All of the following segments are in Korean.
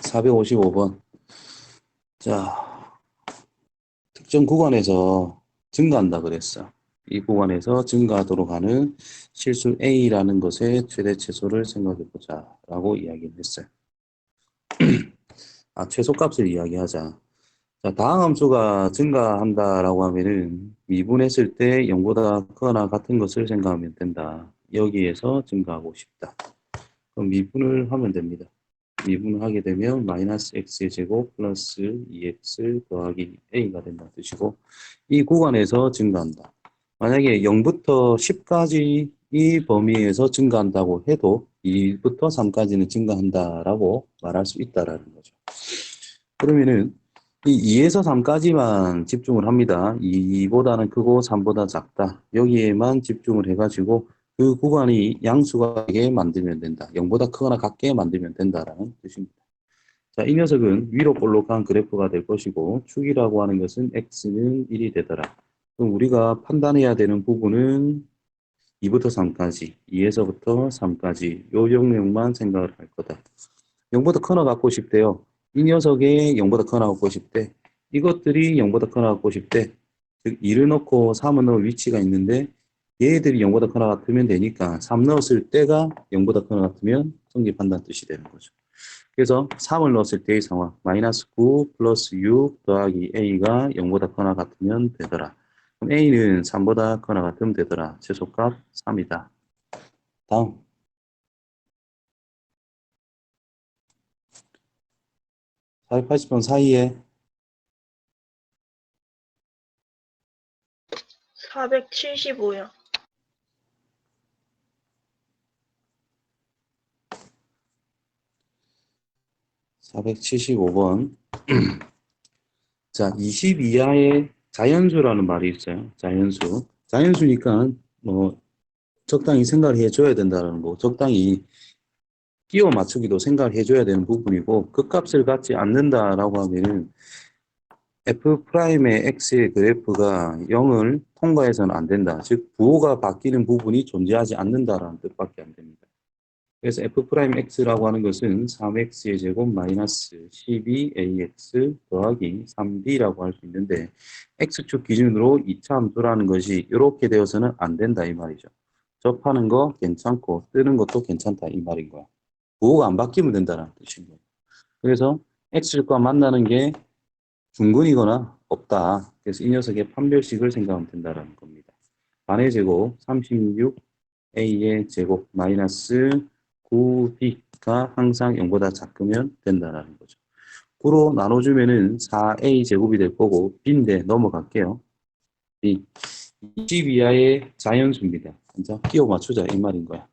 455번. 자, 특정 구간에서 증가한다 그랬어. 이 구간에서 증가하도록 하는 실수 A라는 것의 최대 최소를 생각해 보자 라고 이야기를 했어요. 최소값을 이야기하자. 자, 다항 함수가 증가한다라고 하면은 미분했을 때 0보다 크거나 같은 것을 생각하면 된다. 여기에서 증가하고 싶다. 그럼 미분을 하면 됩니다. 미분을 하게 되면 마이너스 x의 제곱 플러스 2x 더하기 a가 된다는 뜻이고, 이 구간에서 증가한다. 만약에 0부터 10까지 이 범위에서 증가한다고 해도 2부터 3까지는 증가한다라고 말할 수 있다라는 거죠. 그러면은 이 2에서 3까지만 집중을 합니다. 2보다는 크고 3보다 작다. 여기에만 집중을 해가지고 그 구간이 양수가 되게 만들면 된다. 0보다 크거나 같게 만들면 된다라는 뜻입니다. 자, 이 녀석은 위로 볼록한 그래프가 될 것이고 축이라고 하는 것은 x는 1이 되더라. 그럼 우리가 판단해야 되는 부분은 2부터 3까지, 2에서부터 3까지 요 영역만 생각을 할 거다. 0보다 커나 갖고 싶대요. 이 녀석의 0보다 커나 갖고 싶대. 이것들이 0보다 커나 갖고 싶대. 즉 2를 넣고 3을 넣을 위치가 있는데 얘들이 0보다 커나 같으면 되니까 3 넣었을 때가 0보다 커나 같으면 성립한다는 뜻이 되는 거죠. 그래서 3을 넣었을 때의 상황 마이너스 9 플러스 6 더하기 a가 0보다 커나 같으면 되더라. 그럼 a는 3보다 커나 같으면 되더라. 최소값 3이다. 다음 480번 사이에 475요. 475번. 자, 20 이하의 자연수라는 말이 있어요. 자연수. 자연수니까 뭐 적당히 생각을 해줘야 된다는 거. 적당히 끼워 맞추기도 생각을 해줘야 되는 부분이고 그 값을 갖지 않는다라고 하면은 F'의 X의 그래프가 0을 통과해서는 안 된다. 즉 부호가 바뀌는 부분이 존재하지 않는다라는 뜻밖에 안 됩니다. 그래서 F'X라고 하는 것은 3X의 제곱 마이너스 12AX 더하기 3B라고 할 수 있는데 X축 기준으로 2차 함수라는 것이 이렇게 되어서는 안 된다 이 말이죠. 접하는 거 괜찮고 뜨는 것도 괜찮다 이 말인 거야. 부호가 안 바뀌면 된다는 뜻인 거예요. 그래서 X축과 만나는 게 중근이거나 없다. 그래서 이 녀석의 판별식을 생각하면 된다는 겁니다. 반의 제곱 36A의 제곱 마이너스 9B가 항상 0보다 작으면 된다는 거죠. 9로 나눠주면은 4A 제곱이 될 거고 B인데 넘어갈게요. B 20 이하의 자연수입니다. 먼저 끼워 맞추자 이 말인 거야.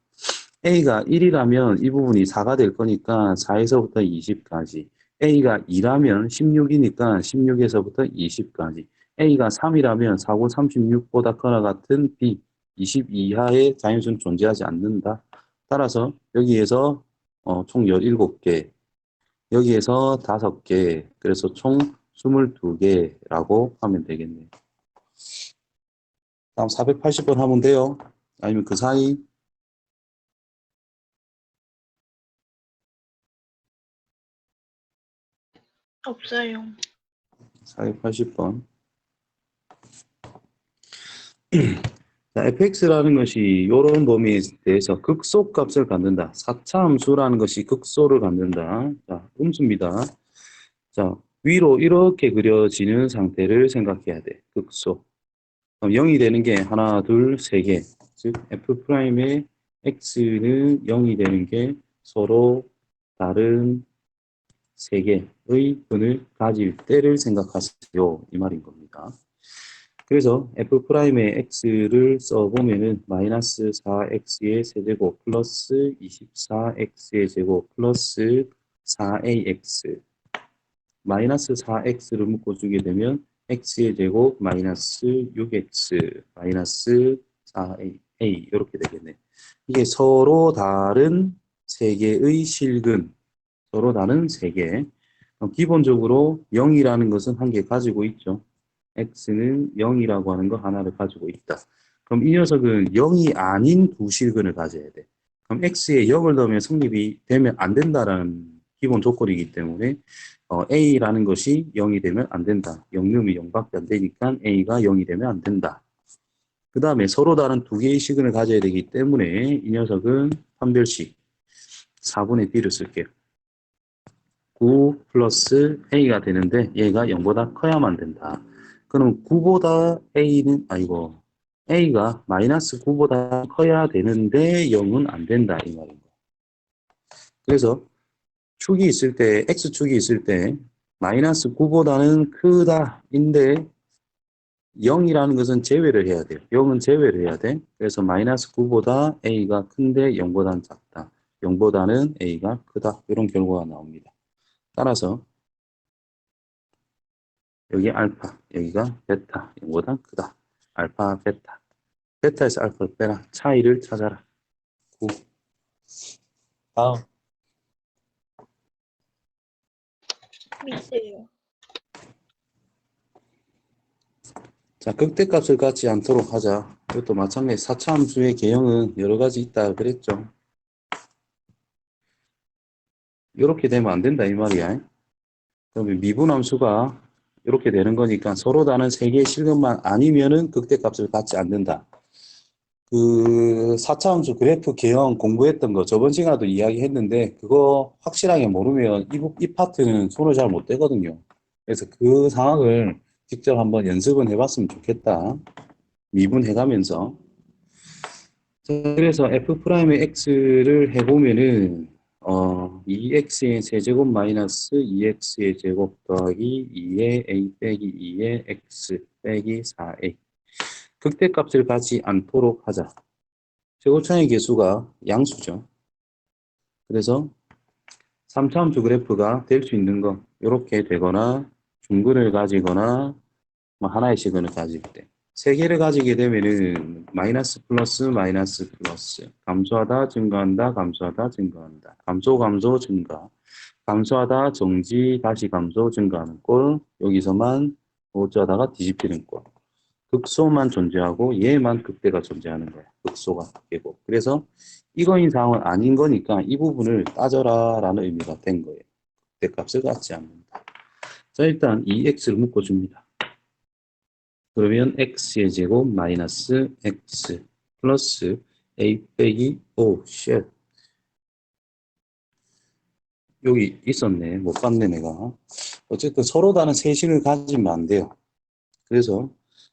A가 1이라면 이 부분이 4가 될 거니까 4에서부터 20까지. A가 2라면 16이니까 16에서부터 20까지. A가 3이라면 4, 9, 36보다 커나 같은 B, 20 이하의 자연수는 존재하지 않는다. 따라서 여기에서 총 17개, 여기에서 5개, 그래서 총 22개라고 하면 되겠네요. 다음 480번 하면 돼요. 아니면 그 사이 없어요. 480번. 자, fx라는 것이 이런 범위에 대해서 극소값을 갖는다. 4차 함수라는 것이 극소를 갖는다. 자, 음수입니다. 자, 위로 이렇게 그려지는 상태를 생각해야 돼. 극소. 그럼 0이 되는 게 하나, 둘, 세 개. 즉, f'의 x는 0이 되는 게 서로 다른 세 개의 근을 가질 때를 생각하세요. 이 말인 겁니다. 그래서 F'의 X를 써보면은 마이너스 4X의 세제곱 플러스 24X의 제곱 플러스 4AX 마이너스 4X를 묶어주게 되면 X의 제곱 마이너스 6X 마이너스 4A 이렇게 되겠네. 이게 서로 다른 세 개의 실근 서로 다른 세 개. 기본적으로 0이라는 것은 한 개 가지고 있죠. x는 0이라고 하는 거 하나를 가지고 있다. 그럼 이 녀석은 0이 아닌 두 실근을 가져야 돼. 그럼 x에 0을 넣으면 성립이 되면 안 된다라는 기본 조건이기 때문에 A라는 것이 0이 되면 안 된다. 0놈이 0밖에 안 되니까 A가 0이 되면 안 된다. 그 다음에 서로 다른 두 개의 시근을 가져야 되기 때문에 이 녀석은 판별식 4분의 B를 쓸게요. 9 플러스 A가 되는데 얘가 0보다 커야만 된다. 그럼 9보다 A가 마이너스 9보다 커야 되는데 0은 안 된다 이 말입니다. 그래서 축이 있을 때 X축이 있을 때 마이너스 9보다는 크다인데 0이라는 것은 제외를 해야 돼요. 0은 제외를 해야 돼. 그래서 마이너스 9보다 A가 큰데 0보다는 작다. 0보다는 A가 크다. 이런 결과가 나옵니다. 따라서 여기 알파, 여기가 베타, 0보다 크다. 알파, 베타. 베타에서 알파를 빼라. 차이를 찾아라. 9. 다음. 밑에요. 자, 극대값을 갖지 않도록 하자. 이것도 마찬가지 4차 함수의 개형은 여러 가지 있다 그랬죠. 이렇게 되면 안 된다 이 말이야. 그러면 미분함수가 이렇게 되는 거니까 서로 다른 세 개의 실근만 아니면은 극대값을 갖지 않는다. 그 4차 함수 그래프 개형 공부했던 거 저번 시간에도 이야기했는데 그거 확실하게 모르면 이 파트는 손을 잘 못 대거든요. 그래서 그 상황을 직접 한번 연습은 해봤으면 좋겠다. 미분해가면서. 자, 그래서 f'의 x를 해보면은 2x의 세제곱 마이너스 2x의 제곱 더하기 2의 a 빼기 2의 x 빼기 4a 극대값을 갖지 않도록 하자. 최고차의 개수가 양수죠. 그래서 3차함수 그래프가 될 수 있는 거 이렇게 되거나 중근을 가지거나 뭐 하나의 시근을 가질 때 세 개를 가지게 되면은 마이너스 플러스 마이너스 플러스 감소하다 증가한다 감소하다 증가한다 감소 증가 감소하다 정지 다시 감소 증가하는 꼴 여기서만 어쩌다가 뒤집히는 꼴 극소만 존재하고 얘만 극대가 존재하는 거야. 극소가 되고. 그래서 이거인 상황은 아닌 거니까 이 부분을 따져라 라는 의미가 된 거예요. 극대값을 갖지 않는다. 자, 일단 이 x를 묶어줍니다. 그러면 x의 제곱 마이너스 x 플러스 a 빼기 쉣. 여기 있었네. 못 봤네 내가. 어쨌든 서로 다른 세식을 가지면 안 돼요. 그래서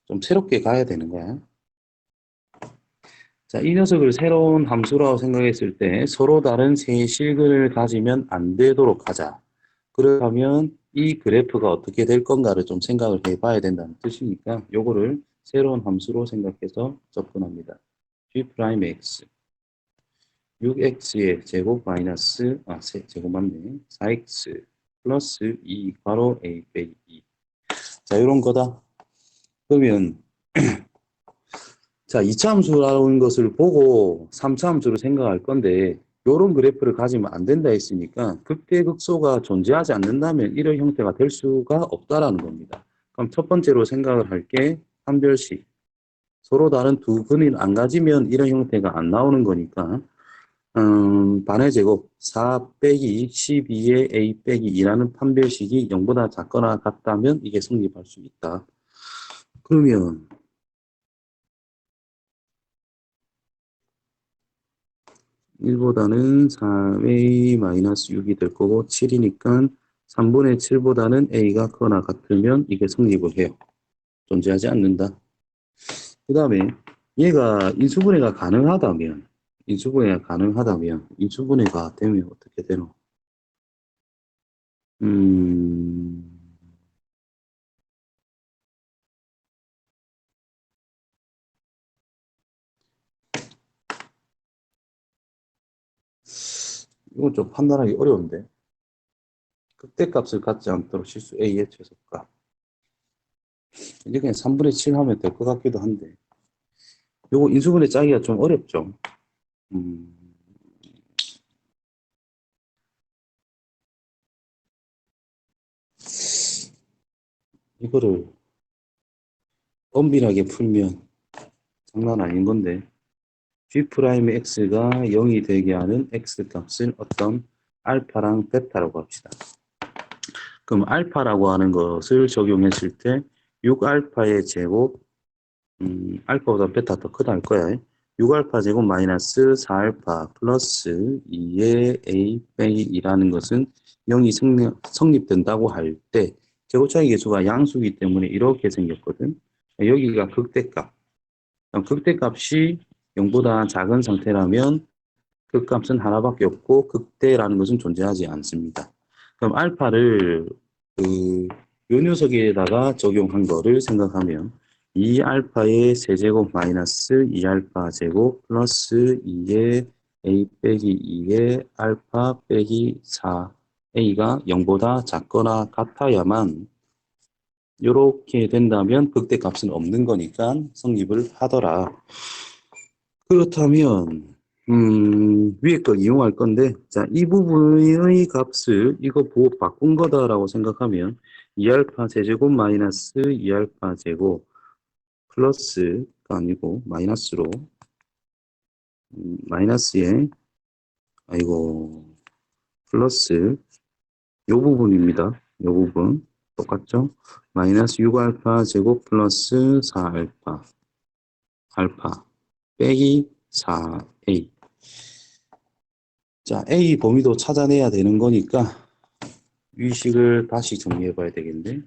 좀 새롭게 가야 되는 거야. 자, 이 녀석을 새로운 함수라고 생각했을 때 서로 다른 세 실근을 가지면 안 되도록 하자. 그러면 이 그래프가 어떻게 될 건가를 좀 생각을 해봐야 된다는 뜻이니까 요거를 새로운 함수로 생각해서 접근합니다. G'X 6x의 제곱 마이너스 제곱 맞네. 4x 플러스 2 괄호 a 빼기 2. 자, 이런 거다. 그러면 자, 2차 함수라는 것을 보고 3차 함수를 생각할 건데 이런 그래프를 가지면 안 된다 했으니까 극대극소가 존재하지 않는다면 이런 형태가 될 수가 없다라는 겁니다. 그럼 첫 번째로 생각을 할 게 판별식. 서로 다른 두 근을 안 가지면 이런 형태가 안 나오는 거니까 반의 제곱 4 빼기 12의 a 빼기 2라는 판별식이 0보다 작거나 같다면 이게 성립할 수 있다. 그러면 1보다는 3a 마이너스 6이 될 거고 7이니까 3분의 7보다는 a가 크거나 같으면 이게 성립을 해요. 존재하지 않는다. 그 다음에 얘가 인수분해가 가능하다면 인수분해가 되면 어떻게 되노? 이건 좀 판단하기 어려운데. 극대값을 갖지 않도록 실수 a의 최소값. 이제 그냥 3분의 7 하면 될 것 같기도 한데. 요거 인수분해 짜기가 좀 어렵죠. 음, 이거를 엄밀하게 풀면 장난 아닌 건데 G'의 X가 0이 되게 하는 X값을 어떤 알파랑 베타라고 합시다. 그럼 알파라고 하는 것을 적용했을 때 6알파의 제곱, 알파보다 베타 더 크다 할 거야. 6알파 제곱 마이너스 4알파 플러스 2의 a 빼기 2라는 것은 0이 성립된다고 할 때 제곱차이 계수가 양수이기 때문에 이렇게 생겼거든. 여기가 극대값. 극대값이 0보다 작은 상태라면 그 값은 하나밖에 없고 극대라는 것은 존재하지 않습니다. 그럼 알파를 요 녀석에다가 적용한 거를 생각하면 2알파의 세제곱 마이너스 2알파 제곱 플러스 2의 a 빼기 2의 알파 빼기 4a가 0보다 작거나 같아야만 이렇게 된다면 극대값은 없는 거니까 성립을 하더라. 그렇다면 위에 거 이용할 건데, 자, 이 부분의 값을 이거 보고 바꾼 거다라고 생각하면 2알파 제제곱 마이너스 2알파 제곱 플러스가 아니고 마이너스로 마이너스에 아이고 플러스 요 부분입니다. 요 부분 똑같죠? 마이너스 6알파 제곱 플러스 4알파 알파 빼기 4a. 자, A 범위도 찾아내야 되는 거니까 위식을 다시 정리해 봐야 되겠네.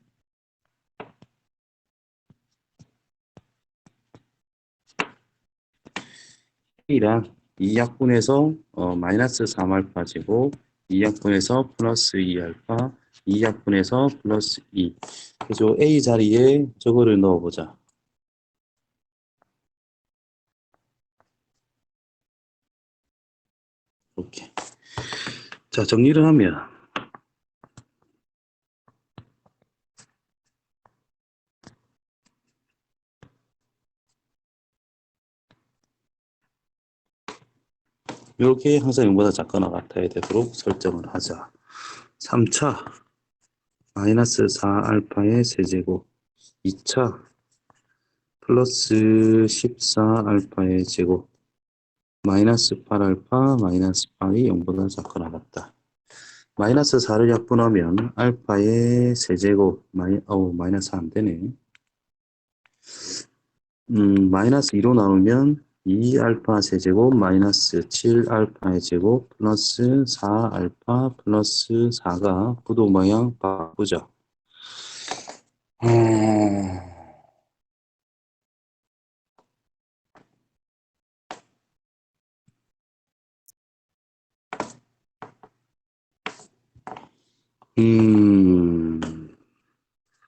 A랑 2약분에서 마이너스 3알파 제곱, 2약분에서 플러스 2알파, 2약분에서 플러스 2. 그래서 A 자리에 저거를 넣어보자. 이렇게. 자, 정리를 하면 이렇게 항상 0보다 작거나 같아야 되도록 설정을 하자. 3차 마이너스 4알파의 세제곱, 2차 플러스 14알파의 제곱, 마이너스 8알파, 마이너스 8이 0보다 작거나 같다. 마이너스 4를 약분하면 알파의 세제곱, 마이너스 안 되네. 마이너스 2로 나누면 2알파 세제곱 마이너스 7알파의 제곱 플러스 4알파 플러스 4가 부도 모양 바꾸자.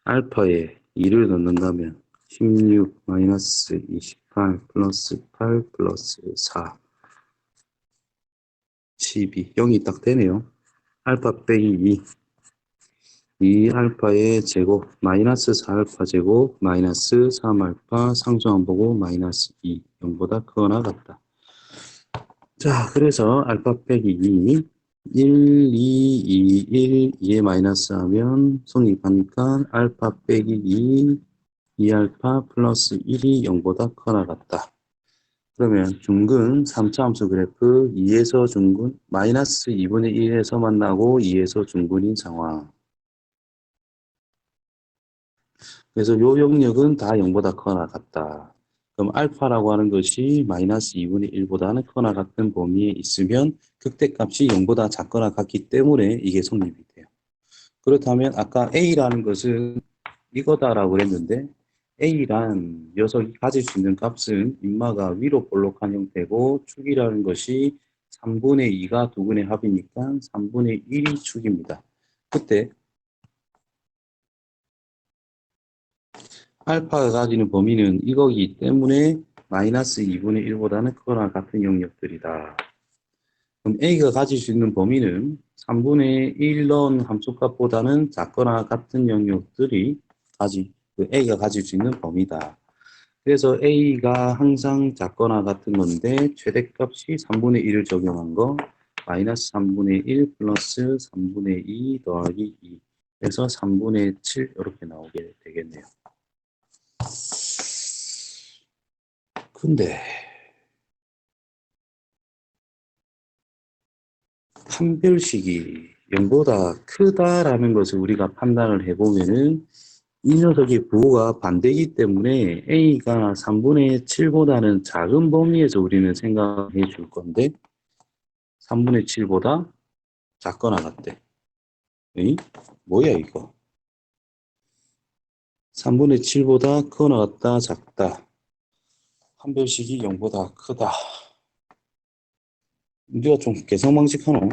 알파에 2를 넣는다면 16 마이너스 28 플러스 8 플러스 4 12 0이 딱 되네요. 알파 빼기 2 알파의 제곱 마이너스 4알파 제곱 마이너스 3알파 상수 안 보고 마이너스 2 0보다 크거나 같다. 자, 그래서 알파 빼기 2 1, 2, 2, 1, 2에 마이너스 하면 성립하니까 알파 빼기 2 2알파 플러스 1이 0보다 크거나 같다. 그러면 중근 3차 함수 그래프 2에서 중근 마이너스 2분의 1에서 만나고 2에서 중근인 상황. 그래서 요 영역은 다 0보다 크거나 같다. 그럼 알파라고 하는 것이 마이너스 2분의 1보다는 크거나 같은 범위에 있으면 극대값이 0보다 작거나 같기 때문에 이게 성립이 돼요. 그렇다면 아까 A라는 것은 이거다라고 했는데 A란 녀석이 가질 수 있는 값은 인마가 위로 볼록한 형태고 축이라는 것이 3분의 2가 두 근의 합이니까 3분의 1이 축입니다. 그때 알파가 가지는 범위는 이거기 때문에 마이너스 2분의 1보다는 크거나 같은 영역들이다. 그럼 A가 가질 수 있는 범위는 3분의 1 넣은 함수값보다는 작거나 같은 영역들이 A가 가질 수 있는 범위다. 그래서 A가 항상 작거나 같은 건데 최대값이 3분의 1을 적용한 거 마이너스 3분의 1 플러스 3분의 2 더하기 2 그래서 3분의 7 이렇게 나오게 되겠네요. 근데 판별식이 0보다 크다라는 것을 우리가 판단을 해보면은 이 녀석의 부호가 반대이기 때문에 A가 3분의 7보다는 작은 범위에서 우리는 생각해 줄 건데 3분의 7보다 작거나 같대. 에이? 뭐야 이거? 3분의 7보다 크거나 같다, 작다. 판별식이 0보다 크다. 우리가 좀 개성망측하노?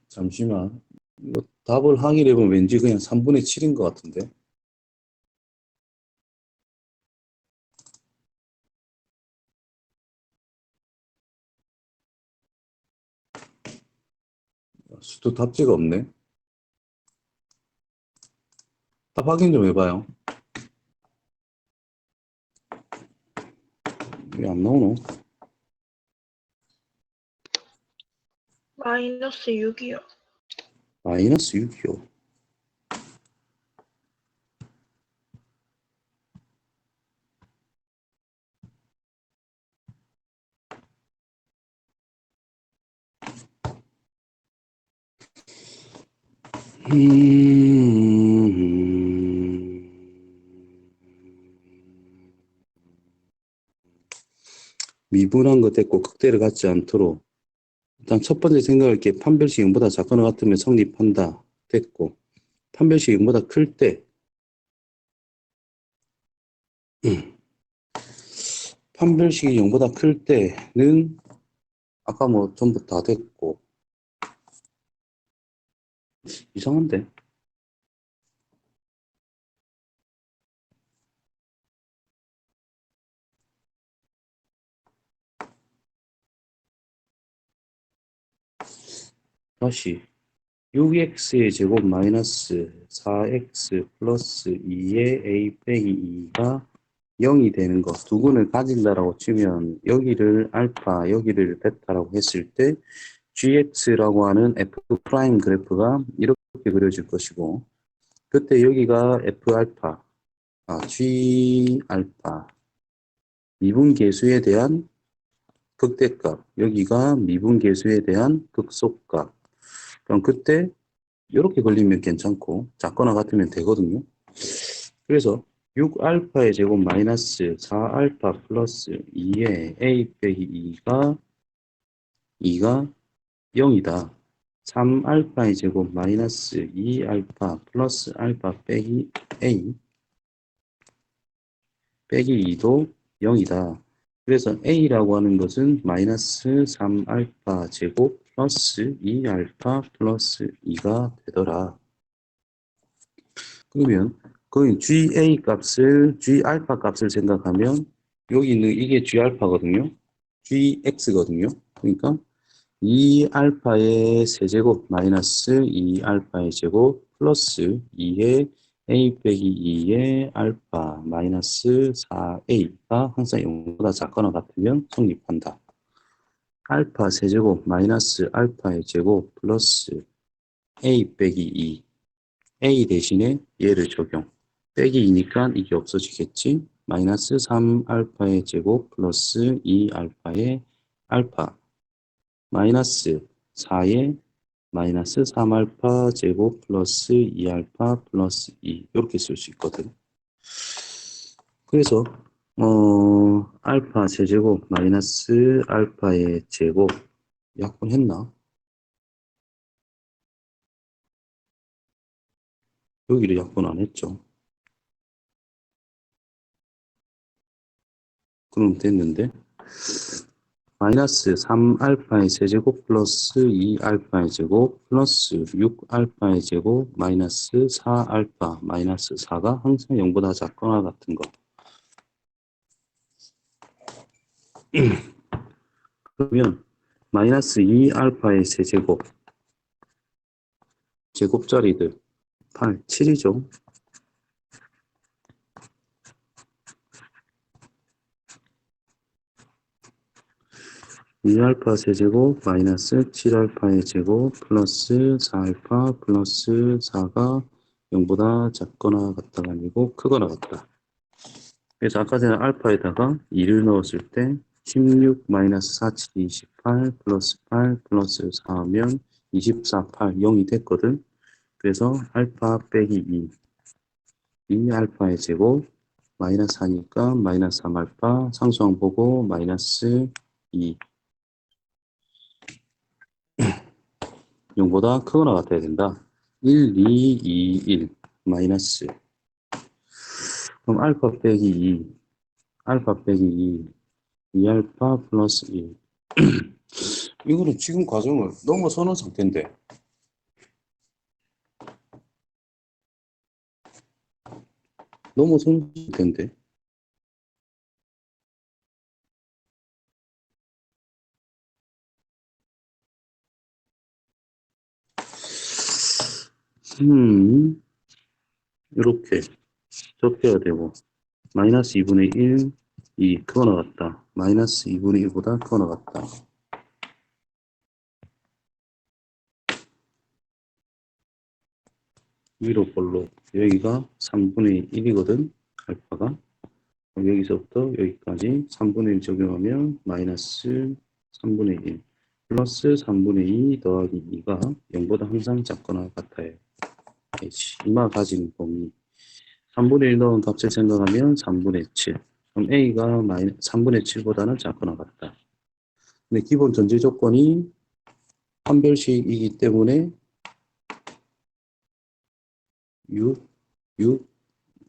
잠시만. 이거 답을 하기로 해보면 왠지 그냥 3분의 7인 것 같은데. 수도 답지가 없네. 답 확인 좀 해봐요. 왜 안 나오노? 마이너스 6이요. 마이너스 6이요. 미분한 것 됐고 극대를 갖지 않도록 일단 첫 번째 생각할 게 판별식 0보다 작거나 같으면 성립한다 됐고 판별식 0보다 클 때 판별식이 0보다 클 때는 아까 뭐 전부 다 됐고 이상한데 다시 6x의 제곱 마이너스 4x 플러스 2의 a 빼기 2가 0이 되는 것 두 군을 가진다라고 치면 여기를 알파 여기를 베타라고 했을 때 gx라고 하는 f 프라임 그래프가 이렇게 그려질 것이고 그때 여기가 f 알파 g 알파 미분계수에 대한 극대값 여기가 미분계수에 대한 극소값 그럼 그때 이렇게 걸리면 괜찮고 작거나 같으면 되거든요. 그래서 6알파의 제곱 마이너스 4알파 플러스 2의 a 빼기 2가 0이다. 3알파의 제곱 마이너스 2알파 플러스 알파 빼기 a 빼기 2도 0이다. 그래서 a라고 하는 것은 마이너스 3알파 제곱 플러스 2알파 플러스 2가 되더라. 그러면 거기 GA 값을 G 알파 값을 생각하면 여기 있는 이게 G 알파거든요. GX거든요. 그러니까 2 알파의 세제곱 마이너스 2 알파의 제곱 플러스 2의 A 빼기 2의 알파 마이너스 4A가 항상 0보다 작거나 같으면 성립한다. 알파 세제곱 마이너스 알파의 제곱 플러스 A 빼기 2 A 대신에 얘를 적용. 빼기 2니까 이게 없어지겠지. 마이너스 3알파의 제곱 플러스 2알파의 알파 마이너스 4의 마이너스 3알파 제곱 플러스 2알파 플러스 2 이렇게 쓸 수 있거든. 그래서 알파 제제곱 마이너스 알파의 제곱 약분했나? 여기를 약분 안 했죠. 그럼 됐는데 마이너스 3알파의 세제곱 플러스 2알파의 제곱 플러스 6알파의 제곱 마이너스 4알파 마이너스 4가 항상 0보다 작거나 같은 거. 그러면 마이너스 2알파의 세제곱 제곱자리들 8, 7이죠. 2알파 세제곱 마이너스 7알파의 제곱 플러스 4알파 플러스 4가 0보다 작거나 같다가 아니고 크거나 같다. 그래서 아까 전에 알파에다가 2를 넣었을 때 16 마이너스 4, 7, 28 플러스 8 플러스 4면 24, 8, 0이 됐거든. 그래서 알파 빼기 2, 2 알파의 제곱 마이너스 4니까 마이너스 3 알파 상수항 보고 마이너스 2 0보다 크거나 같아야 된다. 1, 2, 2, 1 마이너스 그럼 알파 빼기 2 알파 빼기 2 2알파 플러스 1 이거는 지금 과정을 넘어서는 상태인데 넘어서는 상태인데 이렇게 접해야 되고 마이너스 2분의 1 2 그거 나갔다 마이너스 2분의 1보다 그거 나갔다 위로 볼로 여기가 3분의 1이거든 알파가 여기서부터 여기까지 3분의 1 적용하면 마이너스 3분의 1 플러스 3분의 2 더하기 2가 0보다 항상 작거나 같아요. 이마 가진 범위 3분의 1 넣은 값을 생각하면 3분의 7 그럼 A가 3분의 7보다는 작거나 같다. 근데 기본 전제 조건이 판별식이기 때문에 6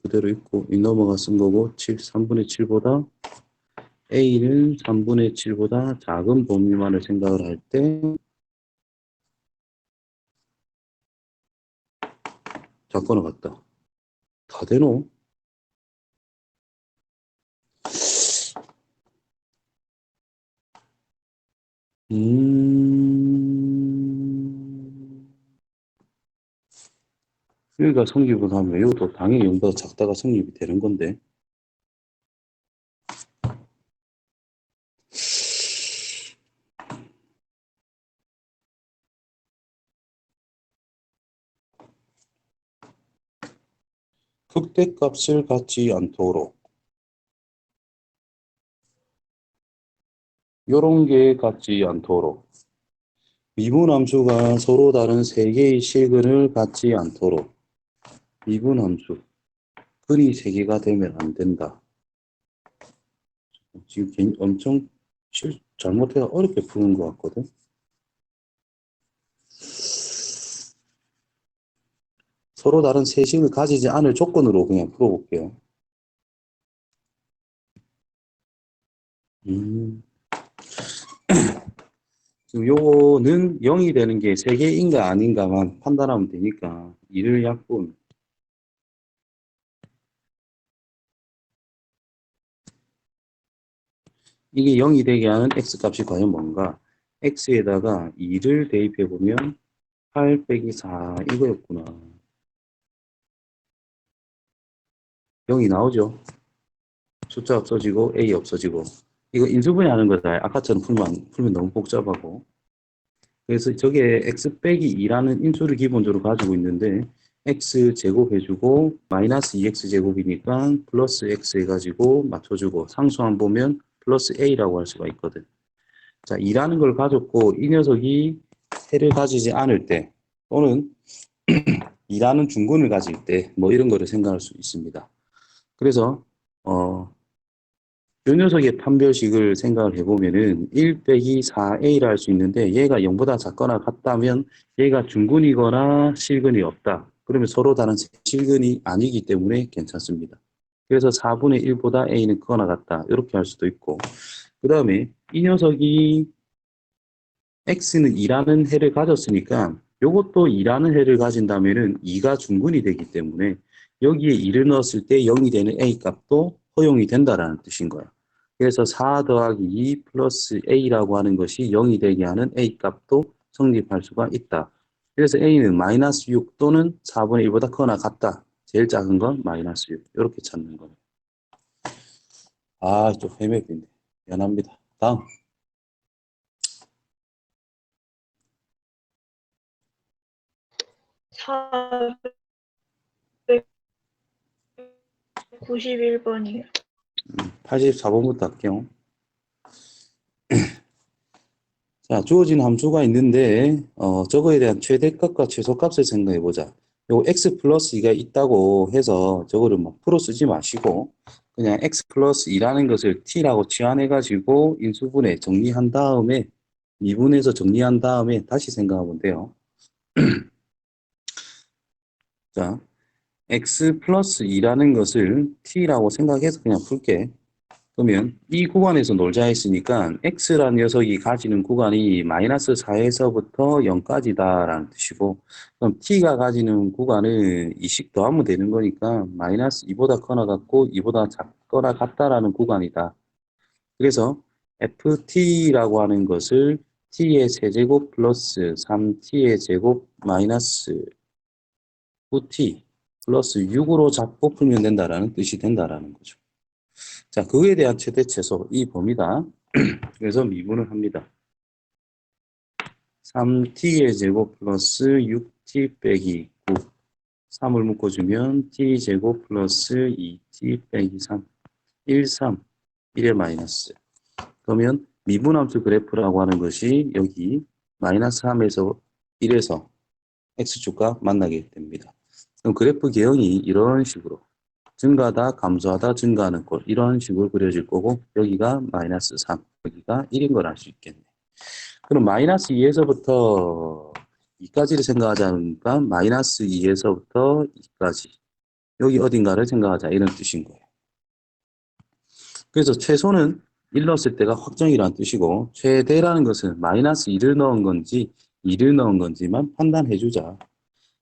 그대로 있고 이 넘어가 쓴 거고 3분의 7보다 A는 3분의 7보다 작은 범위만을 생각을 할 때 작거나 같다. 다 되노? 여기가 성립을 하면 이것도 당연히 0보다 작다가 성립이 되는 건데 극대값을 갖지 않도록 요런 게 갖지 않도록 미분함수가 서로 다른 세 개의 실근을 갖지 않도록 미분함수 근이 세 개가 되면 안 된다. 지금 엄청 잘못해서 어렵게 푸는 것 같거든. 서로 다른 세식을 가지지 않을 조건으로 그냥 풀어볼게요. 지금 요거는 0이 되는 게 세 개인가 아닌가만 판단하면 되니까 이를 약분 이게 0이 되게 하는 x값이 과연 뭔가 x에다가 2를 대입해 보면 8 빼기 4 이거였구나. 0이 나오죠. 숫자 없어지고 a 없어지고 이거 인수분해 하는 거다. 아까처럼 풀면 너무 복잡하고 그래서 저게 x 빼기 2라는 인수를 기본적으로 가지고 있는데 x 제곱 해주고 마이너스 2x 제곱이니까 플러스 x 해가지고 맞춰주고 상수항 보면 플러스 a라고 할 수가 있거든. 자, 2라는 걸 가졌고 이 녀석이 해를 가지지 않을 때 또는 2라는 중근을 가질 때 뭐 이런 거를 생각할 수 있습니다. 그래서 이 녀석의 판별식을 생각을 해보면은 1 빼기 4a라 할 수 있는데 얘가 0보다 작거나 같다면 얘가 중근이거나 실근이 없다. 그러면 서로 다른 실근이 아니기 때문에 괜찮습니다. 그래서 4분의 1보다 a는 크거나 같다. 이렇게 할 수도 있고 그 다음에 이 녀석이 x는 2라는 해를 가졌으니까 이것도 2라는 해를 가진다면은 2가 중근이 되기 때문에 여기에 2를 넣었을 때 0이 되는 a 값도 허용이 된다라는 뜻인 거야. 그래서 4 더하기 2 플러스 a라고 하는 것이 0이 되게 하는 a 값도 성립할 수가 있다. 그래서 a는 마이너스 6 또는 4분의 1보다 크거나 같다. 제일 작은 건 마이너스 6. 이렇게 찾는 거예요. 아, 좀 헤매겠네. 미안합니다. 다음. 491번이요. 84번부터 할게요. 자, 주어진 함수가 있는데, 저거에 대한 최대값과 최소값을 생각해 보자. 요 x 플러스 2가 있다고 해서 저거를 막 풀어 쓰지 마시고, 그냥 x 플러스 2라는 것을 t라고 치환해 가지고 인수분해 정리한 다음에, 미분해서 정리한 다음에 다시 생각하면 돼요. 자, x 플러스 2라는 것을 t라고 생각해서 그냥 풀게. 그러면 이 구간에서 놀자 했으니까 x라는 녀석이 가지는 구간이 마이너스 4에서부터 0까지다라는 뜻이고, 그럼 t가 가지는 구간은 2씩 더하면 되는 거니까 마이너스 2보다 커나 같고 2보다 작거나 같다라는 구간이다. 그래서 ft라고 하는 것을 t의 세제곱 플러스 3t의 제곱 마이너스 9t 플러스 6으로 잡고 풀면 된다라는 뜻이 된다라는 거죠. 자, 그에 대한 최대 최소 이 범위다. 그래서 미분을 합니다. 3t의 제곱 플러스 6t 빼기 9. 3을 묶어주면 t제곱 플러스 2t 빼기 3. 1, 3. 1의 마이너스. 그러면 미분함수 그래프라고 하는 것이 여기 마이너스 3에서 1에서 x축과 만나게 됩니다. 그럼 그래프 개형이 이런 식으로 증가하다, 감소하다, 증가하는 꼴 이런 식으로 그려질 거고 여기가 마이너스 3, 여기가 1인 걸 알 수 있겠네. 그럼 마이너스 2에서부터 2까지를 생각하자니까 마이너스 2에서부터 2까지 여기 어딘가를 생각하자 이런 뜻인 거예요. 그래서 최소는 1 넣었을 때가 확정이라는 뜻이고 최대라는 것은 마이너스 2를 넣은 건지 2를 넣은 건지만 판단해 주자.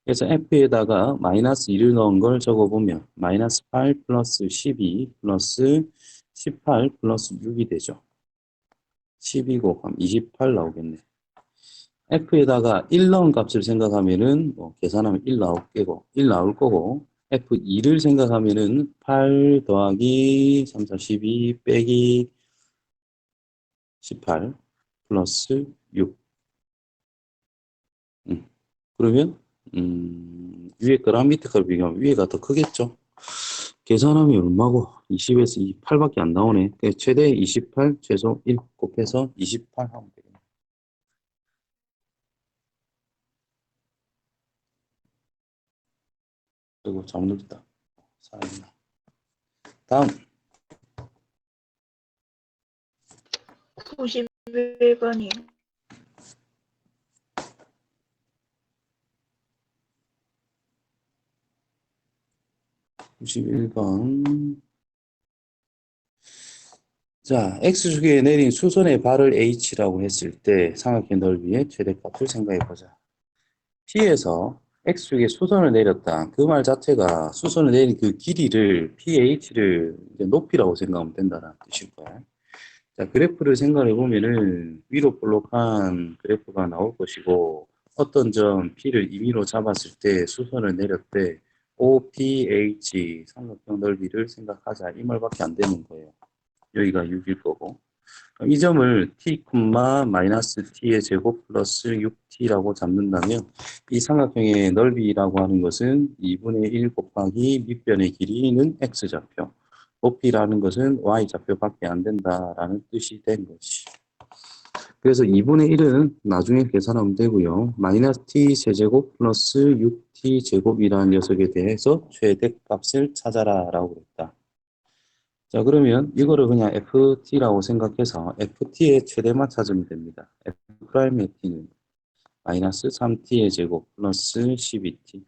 그래서 F에다가 마이너스 2를 넣은 걸 적어보면 마이너스 8 플러스 12 플러스 18 플러스 6이 되죠. 12 곱하면 28 나오겠네. F에다가 1 넣은 값을 생각하면은 계산하면 1 나올 거고 F2를 생각하면은 8 더하기 3, 4, 12 빼기 18 플러스 6. 그러면 위에 거랑 밑에 거를 비교하면 위에가 더 크겠죠. 계산하면 얼마고 20에서 28밖에 안 나오네. 최대 28 최소 1 곱해서 28 하면 되겠네. 그리고 잘못 넣었다. 살아있나. 다음 91번이요. 91번. 자, X축에 내린 수선의 발을 H라고 했을 때 삼각형 넓이의 최대값을 생각해 보자. P에서 X축에 수선을 내렸다. 그 말 자체가 수선을 내린 그 길이를 PH를 높이라고 생각하면 된다는 뜻일 거야. 자, 그래프를 생각해 보면은 위로 볼록한 그래프가 나올 것이고 어떤 점 P를 임의로 잡았을 때 수선을 내렸대 OPH 삼각형 넓이를 생각하자 이 말밖에 안 되는 거예요. 여기가 6일 거고 이 점을 t, 마이너스 t의 제곱 플러스 6t라고 잡는다면 이 삼각형의 넓이라고 하는 것은 2분의 1 곱하기 밑변의 길이는 x좌표, 높이라는 것은 y좌표밖에 안 된다라는 뜻이 된 것이. 그래서 2분의 1은 나중에 계산하면 되고요. 마이너스 t 세제곱 플러스 6t 제곱이라는 녀석에 대해서 최대값을 찾아라 라고 그랬다. 자, 그러면 이거를 그냥 ft라고 생각해서 ft의 최대만 찾으면 됩니다. f'의 t는 마이너스 3t의 제곱 플러스 12t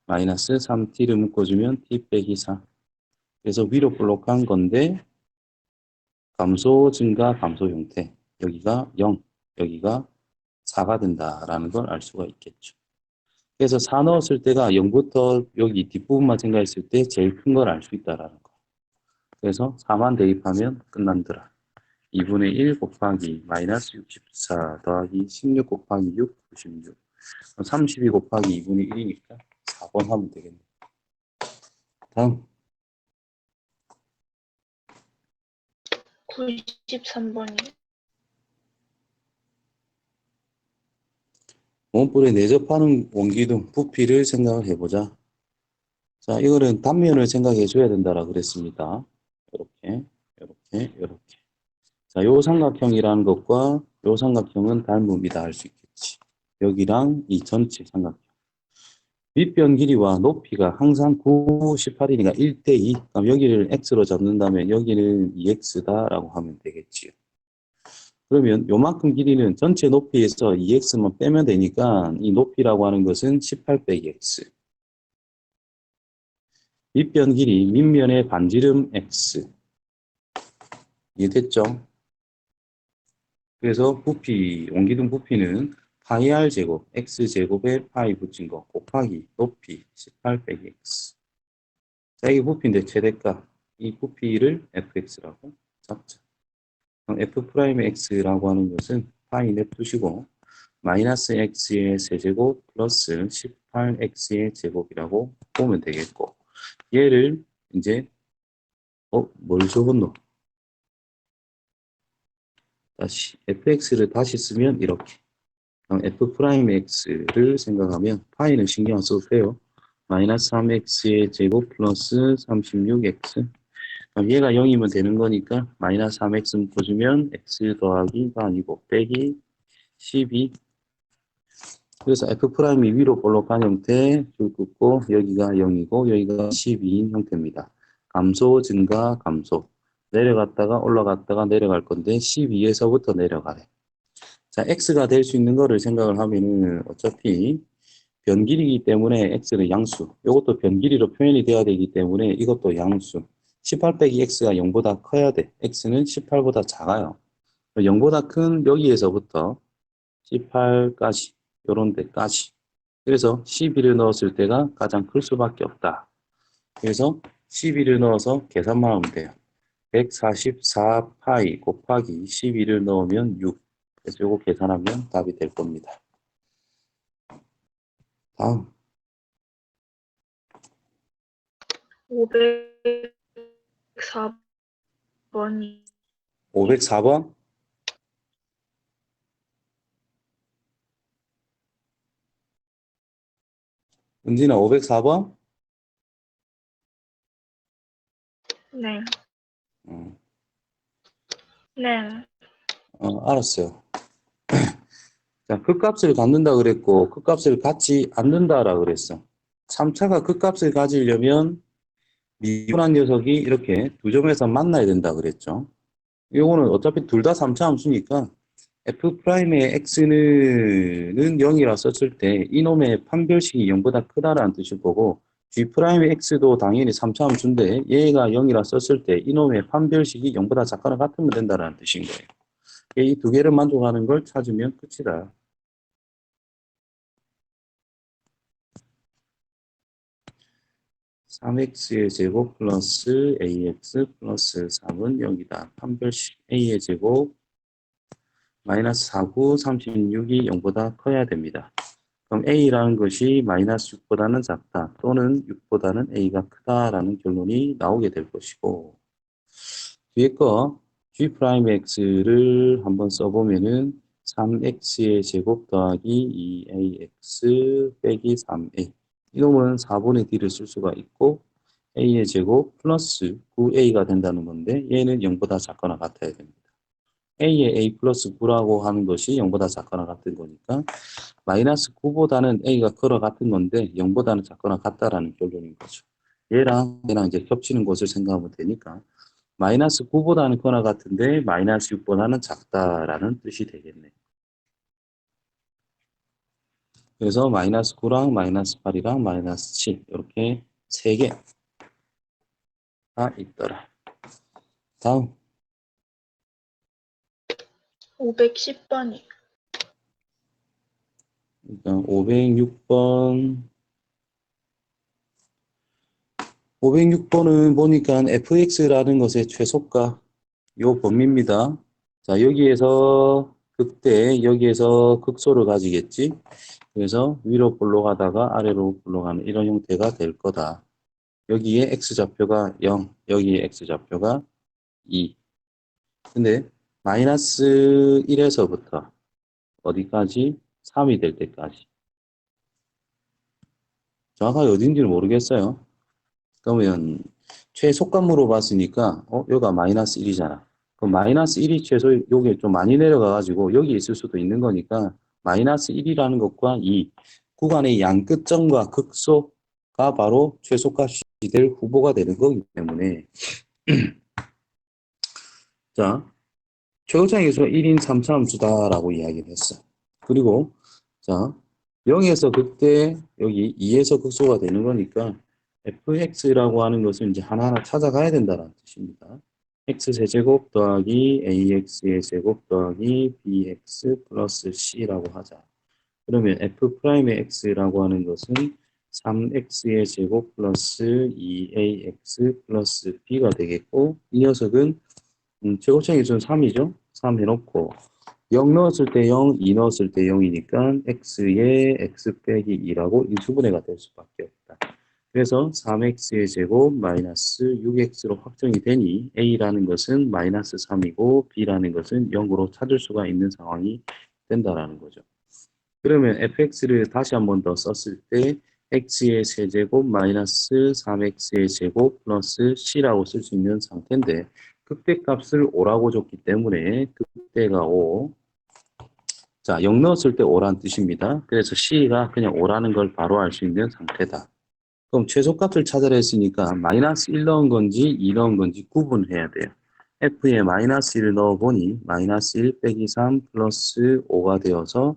마이너스 3t를 묶어주면 t 빼기 4. 그래서 위로 볼록한 건데 감소, 증가, 감소 형태. 여기가 0, 여기가 4가 된다라는 걸 알 수가 있겠죠. 그래서 4 넣었을 때가 0부터 여기 뒷부분만 생각했을 때 제일 큰 걸 알 수 있다라는 거. 그래서 4만 대입하면 끝난더라. 2분의 1 곱하기 마이너스 64 더하기 16 곱하기 6, 96. 32 곱하기 2분의 1이니까 4번 하면 되겠네. 다음 93번이요. 원뿔에 내접하는 원기둥 부피를 생각을 해보자. 자, 이거는 단면을 생각해 줘야 된다라 그랬습니다. 이렇게, 이렇게, 이렇게. 자, 요 삼각형이라는 것과 요 삼각형은 닮음이다 할 수 있겠지. 여기랑 이 전체 삼각형. 밑변 길이와 높이가 항상 9, 18이니까 1대2. 그럼 여기를 x로 잡는다면 여기는 2x다라고 하면 되겠지요. 그러면 요만큼 길이는 전체 높이에서 2x만 빼면 되니까 이 높이라고 하는 것은 18 빼기 x. 밑변 길이, 밑면의 반지름 x. 이해됐죠? 그래서 부피, 옮기둔 부피는 파이 r 제곱, x 제곱에 파이 붙인 거 곱하기 높이 18 빼기 x. 자, 이게 부피인데 최대값. 이 부피를 fx라고 잡자. 그럼 f 프라임 x라고 하는 것은 파이 냅두시고 마이너스 x의 세제곱 플러스 18x의 제곱이라고 보면 되겠고 얘를 이제 뭘 적었노? 다시 fx를 다시 쓰면 이렇게 f 프라임 x를 생각하면 파이는 신경 안 써도 돼요. 마이너스 3x의 제곱 플러스 36x. 그럼 얘가 0이면 되는 거니까 마이너스 3x 묶어주면 x 더하기가 아니고 빼기 12. 그래서 f 프라임이 위로 볼록한 형태 줄 긋고 여기가 0이고 여기가 12인 형태입니다. 감소 증가 감소. 내려갔다가 올라갔다가 내려갈 건데 12에서부터 내려가래. 자, x가 될 수 있는 거를 생각을 하면은 어차피 변길이기 때문에 x는 양수. 이것도 변길이로 표현이 돼야 되기 때문에 이것도 양수. 18 빼기 x가 0보다 커야 돼. x는 18보다 작아요. 0보다 큰 여기에서부터 18까지, 요런 데까지. 그래서 12를 넣었을 때가 가장 클 수밖에 없다. 그래서 12를 넣어서 계산만 하면 돼요. 144 파이 곱하기 12를 넣으면 6. 그래서 요거 계산하면 답이 될 겁니다. 다음 504번이 504번. 은진아 504번? 네. 어, 네. 알았어요. 자, 극값을 갖는다 그랬고 극값을 갖지 않는다라 그랬어. 3차가 극값을 가지려면 미분한 녀석이 이렇게 두 점에서 만나야 된다 그랬죠. 요거는 어차피 둘 다 3차 함수니까 f 프라임의 x는 0이라 썼을 때 이놈의 판별식이 0보다 크다라는 뜻일 거고 g 프라임의 x도 당연히 3차 함수인데 얘가 0이라 썼을 때 이놈의 판별식이 0보다 작거나 같으면 된다라는 뜻인 거예요. 이 두 개를 만족하는 걸 찾으면 끝이다. 3x의 제곱 플러스 ax 플러스 3은 0이다. 판별식 a의 제곱 마이너스 49, 36이 0보다 커야 됩니다. 그럼 a라는 것이 마이너스 6보다는 작다 또는 6보다는 a가 크다라는 결론이 나오게 될 것이고 뒤에 거 g'x를 한번 써보면은 3x의 제곱 더하기 2ax 빼기 3a 이놈은 4분의 d를 쓸 수가 있고 a의 제곱 플러스 9a가 된다는 건데 얘는 0보다 작거나 같아야 됩니다. a의 a 플러스 9라고 하는 것이 0보다 작거나 같은 거니까 마이너스 9보다는 a가 크거나 같은 건데 0보다는 작거나 같다라는 결론인 거죠. 얘랑 이제 겹치는 것을 생각하면 되니까 마이너스 9보다는 크거나 같은데 마이너스 6보다는 작다라는 뜻이 되겠네. 그래서 마이너스 9랑 마이너스 8이랑 마이너스 7 이렇게 세 개가 있더라. 다음 510번이 일단 506번은 보니까 fx라는 것의 최소가 요 범위입니다. 자, 여기에서 극대, 여기에서 극소를 가지겠지. 그래서 위로 볼록하다가 아래로 볼록하는 이런 형태가 될 거다. 여기에 x좌표가 0, 여기에 x좌표가 2. 근데 마이너스 1에서부터 어디까지? 3이 될 때까지. 정확하게 어딘지는 모르겠어요. 그러면 최소값으로 봤으니까 여기가 마이너스 1이잖아. 그럼 마이너스 1이 최소 요게 좀 많이 내려가가지고 여기 있을 수도 있는 거니까 마이너스 1이라는 것과 이 구간의 양 끝점과 극소가 바로 최소값이 될 후보가 되는 거기 때문에 자, 최고차항에서 1인 3차함수다라고 이야기를 했어. 그리고 자, 0에서 극대 여기 2에서 극소가 되는 거니까 fx라고 하는 것을 이제 하나하나 찾아가야 된다는 뜻입니다. x 세제곱 더하기 ax의 제곱 더하기 bx 플러스 c라고 하자. 그러면 f'의 x라고 하는 것은 3x의 제곱 플러스 2ax 플러스 b가 되겠고 이 녀석은 최고차항 기준 3이죠. 3 해놓고 0 넣었을 때 0, 2 넣었을 때 0이니까 x의 x 빼기 2라고 인수분해가 될 수밖에 없다. 그래서 3x의 제곱 마이너스 6x로 확정이 되니 a라는 것은 마이너스 3이고 b라는 것은 0으로 찾을 수가 있는 상황이 된다라는 거죠. 그러면 fx를 다시 한 번 더 썼을 때 x의 세제곱 마이너스 3x의 제곱 플러스 c라고 쓸 수 있는 상태인데 극대값을 5라고 줬기 때문에 극대가 5. 자, 0 넣었을 때 5란 뜻입니다. 그래서 c가 그냥 5라는 걸 바로 알 수 있는 상태다. 그럼 최소값을 찾으라 했으니까 마이너스 1 넣은 건지 2 넣은 건지 구분해야 돼요. f에 마이너스 1을 넣어보니 마이너스 1 빼기 3 플러스 5가 되어서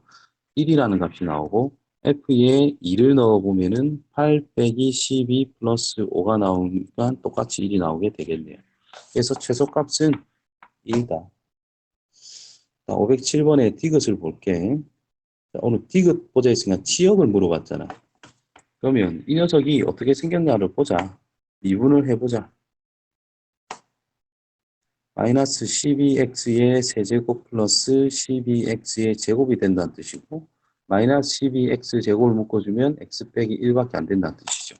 1이라는 값이 나오고 f에 2를 넣어보면은 8 빼기 12 플러스 5가 나오니까 똑같이 1이 나오게 되겠네요. 그래서 최소값은 1이다. 507번에 디귿을 볼게. 자, 오늘 디귿 보자 했으니까 치역을 물어봤잖아. 그러면 이 녀석이 어떻게 생겼냐를 보자. 미분을 해보자. 마이너스 12x의 세제곱 플러스 12x의 제곱이 된다는 뜻이고 마이너스 12x 제곱을 묶어주면 x 빼기 1밖에 안 된다는 뜻이죠.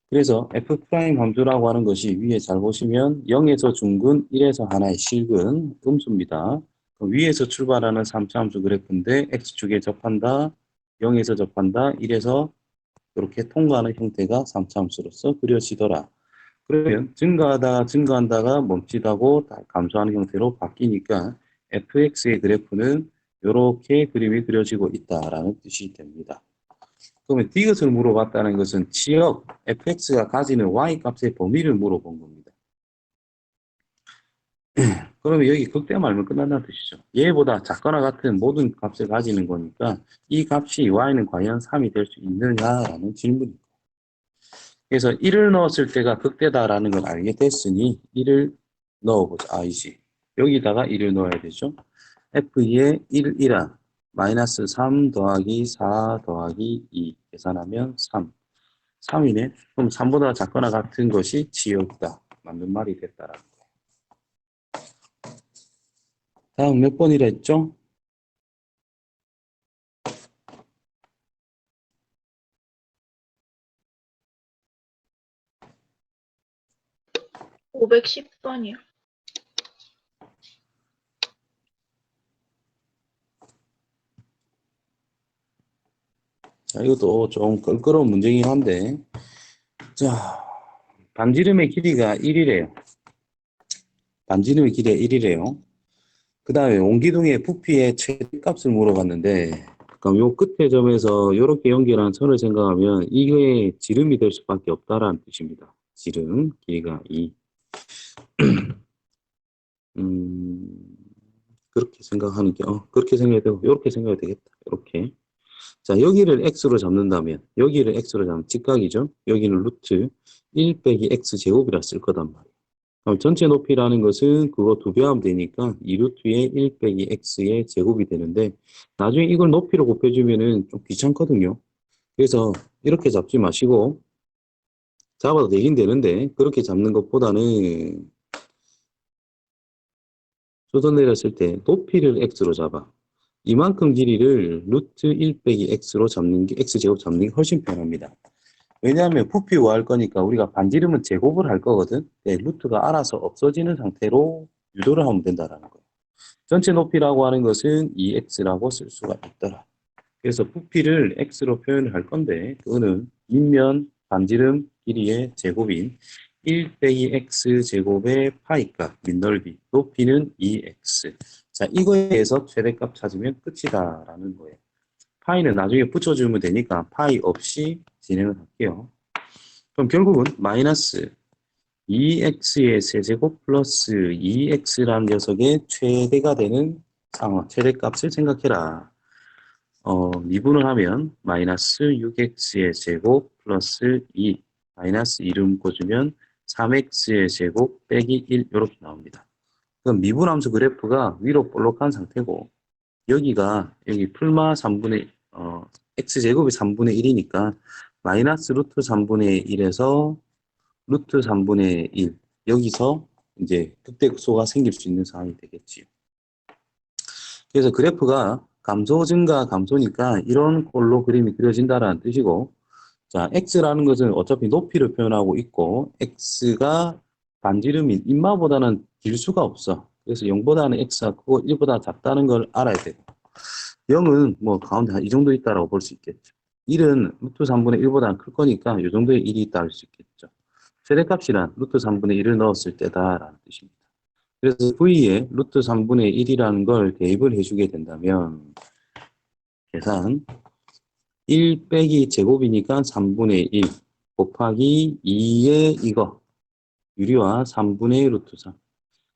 그래서 f' 함수라고 하는 것이 위에 잘 보시면 0에서 중근, 1에서 하나의 실근, 음수입니다. 위에서 출발하는 3차 함수 그래프인데 x축에 접한다, 0에서 접한다, 1에서 이렇게 통과하는 형태가 3차 함수로서 그려지더라. 그러면 증가한다가 멈칫하고 감소하는 형태로 바뀌니까 fx의 그래프는 이렇게 그림이 그려지고 있다라는 뜻이 됩니다. 그러면 디귿을 물어봤다는 것은 치역 fx가 가지는 y 값의 범위를 물어본 겁니다. 그러면 여기 극대 말면 끝난다는 뜻이죠. 얘보다 작거나 같은 모든 값을 가지는 거니까 이 값이 y는 과연 3이 될 수 있느냐라는 질문입니다. 그래서 1을 넣었을 때가 극대다라는 걸 알게 됐으니 1을 넣어보자. 아니지. 여기다가 1을 넣어야 되죠. f의 1이란 마이너스 3 더하기 4 더하기 2 계산하면 3. 3이네. 그럼 3보다 작거나 같은 것이 지역이다. 맞는 말이 됐다라는 거예요. 다음 몇 번이라 했죠? 510번이요. 자, 이것도 좀 껄끄러운 문제긴 한데, 자, 반지름의 길이가 1이래요. 반지름의 길이가 1이래요. 그 다음에 옹기둥의 부피의 최대값을 물어봤는데, 그럼 요 끝에 점에서 이렇게 연결한 선을 생각하면 이게 지름이 될 수밖에 없다라는 뜻입니다. 지름, 길이가 2. 그렇게 생각하는 게, 그렇게 생각해도, 이렇게 생각해도 되겠다. 이렇게. 자, 여기를 x로 잡는다면, 여기를 x로 잡으면 직각이죠? 여기는 루트 1 빼기 x 제곱이라 쓸 거단 말이에요. 그럼 전체 높이라는 것은 그거 2배 하면 되니까 2루트의 1 빼기 x의 제곱이 되는데 나중에 이걸 높이로 곱해주면은 좀 귀찮거든요. 그래서 이렇게 잡지 마시고 잡아도 되긴 되는데 그렇게 잡는 것보다는 수선 내렸을 때 높이를 x로 잡아. 이만큼 길이를 루트 1 빼기 x로 잡는 게 x제곱 잡는 게 훨씬 편합니다. 왜냐하면 부피 구할 거니까 우리가 반지름은 제곱을 할 거거든. 네, 루트가 알아서 없어지는 상태로 유도를 하면 된다라는 거예요. 전체 높이라고 하는 것은 2x라고 쓸 수가 있더라. 그래서 부피를 x로 표현을 할 건데 그거는 인면 반지름 길이의 제곱인 1 빼기 x 제곱의 파이값, 밑넓이, 높이는 2x. 자, 이거에 대해서 최대값 찾으면 끝이다 라는 거예요. 파이는 나중에 붙여주면 되니까 파이 없이 진행을 할게요. 그럼 결국은 마이너스 2x의 세제곱 플러스 2x라는 녀석의 최대가 되는 상황, 최대값을 생각해라. 미분을 하면 마이너스 6x의 제곱 플러스 2 마이너스 2를 묶어주면 3x의 제곱 빼기 1 이렇게 나옵니다. 그럼 미분함수 그래프가 위로 볼록한 상태고 여기 풀마 3분의 x제곱이 3분의 1이니까 마이너스 루트 3분의 1에서 루트 3분의 1 여기서 이제 극대극소가 생길 수 있는 상황이 되겠지요. 그래서 그래프가 감소 증가 감소니까 이런 꼴로 그림이 그려진다라는 뜻이고, 자, x라는 것은 어차피 높이를 표현하고 있고 x가 반지름인 인마보다는 길 수가 없어. 그래서 0보다는 x가 크고 1보다 작다는 걸 알아야 되고, 0은 뭐 가운데 한 이 정도 있다라고 볼 수 있겠죠. 1은 루트 3분의 1보다 클 거니까 이 정도의 1이 있다 할 수 있겠죠. 최대값이란 루트 3분의 1을 넣었을 때다라는 뜻입니다. 그래서 V에 루트 3분의 1이라는 걸 대입을 해주게 된다면 계산 1 빼기 제곱이니까 3분의 1 곱하기 2의 이거 유리와 3분의 루트 3.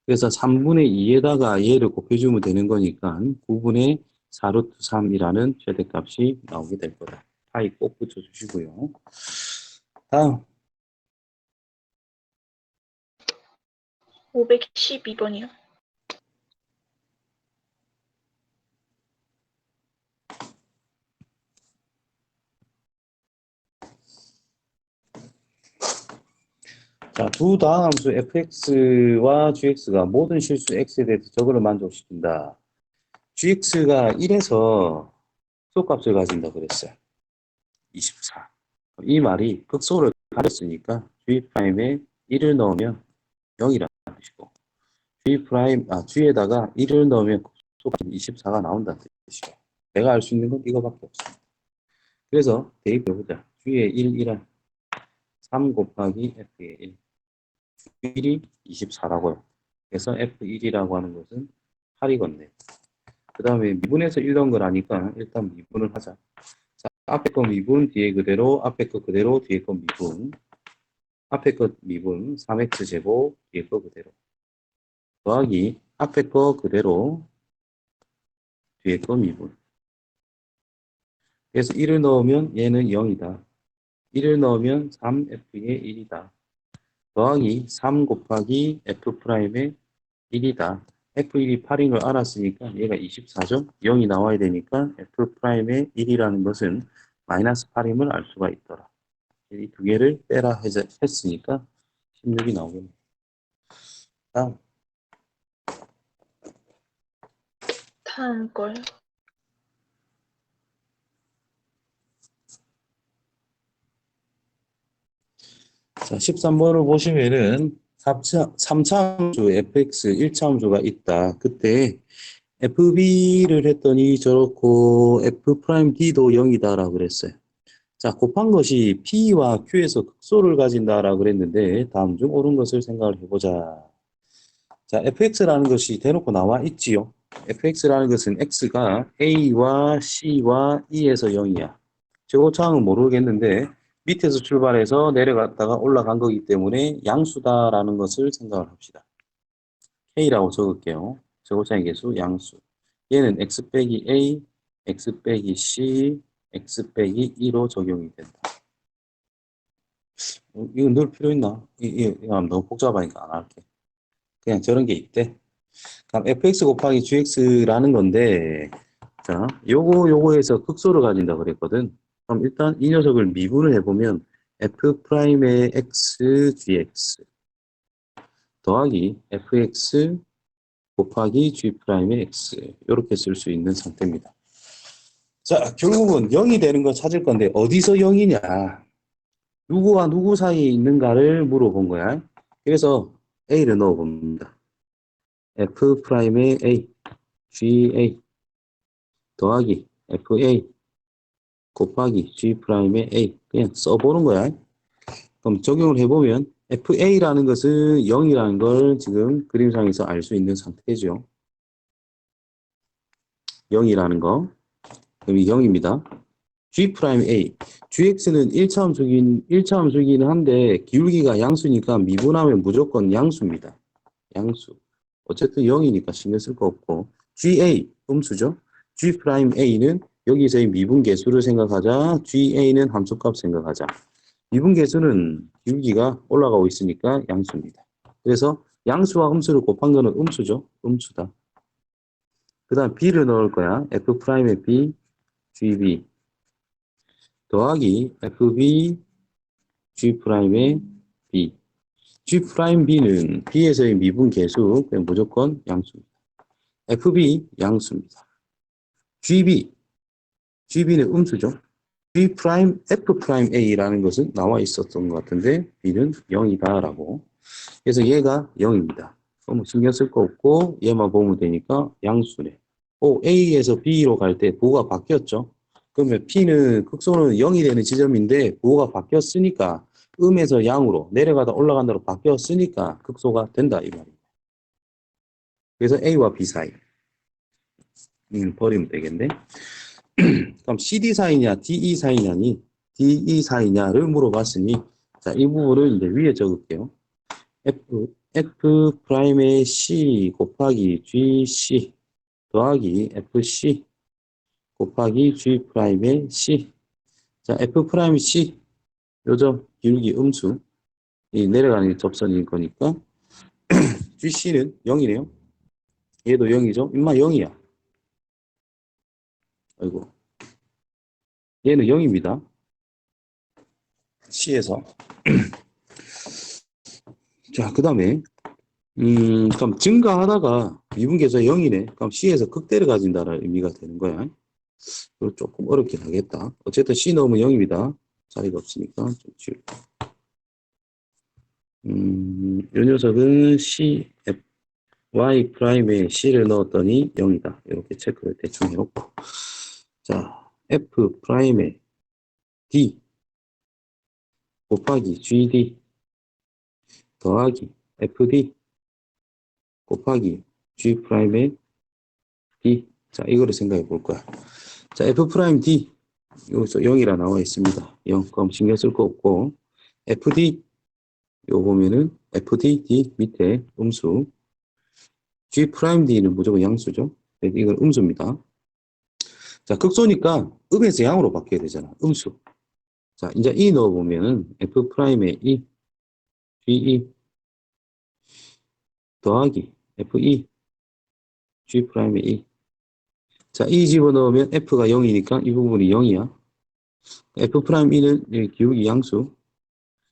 그래서 3분의 2에다가 얘를 곱해주면 되는 거니까 9분의 4 루트 3이라는 최대값이 나오게 될 거다. 파이 꼭 붙여주시고요. 다음 512번이요. 자, 두 다항함수 fx와 gx가 모든 실수 x에 대해서 저거를 만족시킨다. gx가 1에서 극소값을 가진다 그랬어요. 24. 이 말이 극소를 가렸으니까 g'에 1을 넣으면 0이라는 뜻이고 g에다가 1을 넣으면 극소값 24가 나온다는 뜻이고 내가 알 수 있는 건 이거밖에 없습니다. 그래서 대입해보자. g의 1, 1은 3 곱하기 f의 1. 1이 24라고요. 그래서 F1이라고 하는 것은 8이겠네. 그 다음에 미분에서 1 넣은 걸 아니까 일단 미분을 하자. 자, 앞에 거 미분, 뒤에 그대로, 앞에 거 그대로, 뒤에 거 미분. 앞에 거 미분, 3x제곱, 뒤에 거 그대로. 더하기, 앞에 거 그대로, 뒤에 거 미분. 그래서 1을 넣으면 얘는 0이다. 1을 넣으면 3f의 1이다. 더하기 3 곱하기 f'의 1이다. F1이 8인 걸 알았으니까 얘가 24죠? 0이 나와야 되니까 F'의 1이라는 것은 마이너스 8임을 알 수가 있더라. 이 두 개를 빼라 했으니까 16이 나오겠네. 다음. 다음 거요. 자, 13번을 보시면은 3차 함수 fx 1차 함수가 있다. 그때 fb를 했더니 저렇고 f'd도 0이다라고 그랬어요. 자, 곱한 것이 P와 Q에서 극소를 가진다라고 그랬는데 다음 중 옳은 것을 생각을 해보자. 자, fx라는 것이 대놓고 나와 있지요. fx라는 것은 x가 a와 c와 e에서 0이야. 제곱차항은 모르겠는데 밑에서 출발해서 내려갔다가 올라간 거기 때문에 양수다라는 것을 생각을 합시다. k라고 적을게요. 제곱차항의 개수 양수. 얘는 x 빼기 a, x 빼기 c, x 빼기 2로 적용이 된다. 이거 넣을 필요 있나? 이거 너무 복잡하니까 안 할게. 그냥 저런 게 있대. 그럼 fx 곱하기 gx라는 건데, 자, 요거에서 극소를 가진다 그랬거든. 그럼 일단 이 녀석을 미분을 해보면 f'의 x, gx 더하기 fx 곱하기 g'의 x 이렇게 쓸 수 있는 상태입니다. 자, 결국은 0이 되는 거 찾을 건데 어디서 0이냐? 누구와 누구 사이에 있는가를 물어본 거야. 그래서 a를 넣어봅니다. f'의 a, ga 더하기 fa 곱하기 g'의 a 그냥 써보는 거야. 그럼 적용을 해보면 FA라는 것은 0이라는 걸 지금 그림상에서 알 수 있는 상태죠. 0이라는 거. 그럼 이 0입니다. G'A. GX는 1차함수이긴 한데 기울기가 양수니까 미분하면 무조건 양수입니다. 양수. 어쨌든 0이니까 신경 쓸 거 없고. GA, 음수죠. G'A는 여기서의 미분계수를 생각하자. GA는 함수값 생각하자. 미분계수는 기울기가 올라가고 있으니까 양수입니다. 그래서 양수와 음수를 곱한 거는 음수죠. 음수다. 그 다음 B를 넣을 거야. F'의 B, GB 더하기 FB, G'의 B. G'B는 B에서의 미분계수, 그냥 무조건 양수입니다. FB 양수입니다. GB는 음수죠. F'A라는 것은 나와 있었던 것 같은데 B는 0이다라고. 그래서 얘가 0입니다. 너무 신경 쓸 거 없고 얘만 보면 되니까 양수네. A에서 B로 갈 때 부호가 바뀌었죠. 그러면 P는 극소는 0이 되는 지점인데 부호가 바뀌었으니까 음에서 양으로 내려가다 올라간다로 바뀌었으니까 극소가 된다 이 말입니다. 그래서 A와 B 사이 버리면 되겠네. 그럼 CD 사이냐 DE 사이냐니 DE 사이냐를 물어봤으니 자, 이 부분을 이제 위에 적을게요. F'의 C 곱하기 GC 더하기 FC 곱하기 G'의 C. 자, F'C 요점 기울기 음수 이 내려가는 접선인 거니까 GC는 0이네요. 얘도 0이죠. 임마 0이야. 아이고. 얘는 0입니다. C에서. 자, 그 다음에 그럼 증가하다가 미분계수가 0이네. 그럼 C에서 극대를 가진다는 의미가 되는 거야. 이거 조금 어렵긴 하겠다. 어쨌든 C 넣으면 0입니다. 자리가 없으니까 좀 지울게. 이 녀석은 C, F, Y 프라임에 C를 넣었더니 0이다. 이렇게 체크를 대충 해놓고. 자, F 프라임에 D 곱하기 GD 더하기 FD 곱하기 G 프라임에 D. 자, 이거를 생각해 볼 거야. 자, F 프라임 D. 여기서 0이라 나와 있습니다. 0. 그럼 신경 쓸 거 없고. FD. 요 보면은 FD, D 밑에 음수. G 프라임 D는 무조건 양수죠. 이건 음수입니다. 자, 극소니까 음에서 양으로 바뀌어야 되잖아. 음수. 자, 이제 E 넣어보면은 F 프라임에 E, GE 더하기 FE, G 프라임에 E. 자, E 집어넣으면 F가 0이니까 이 부분이 0이야. F 프라임 E는 기울기 양수.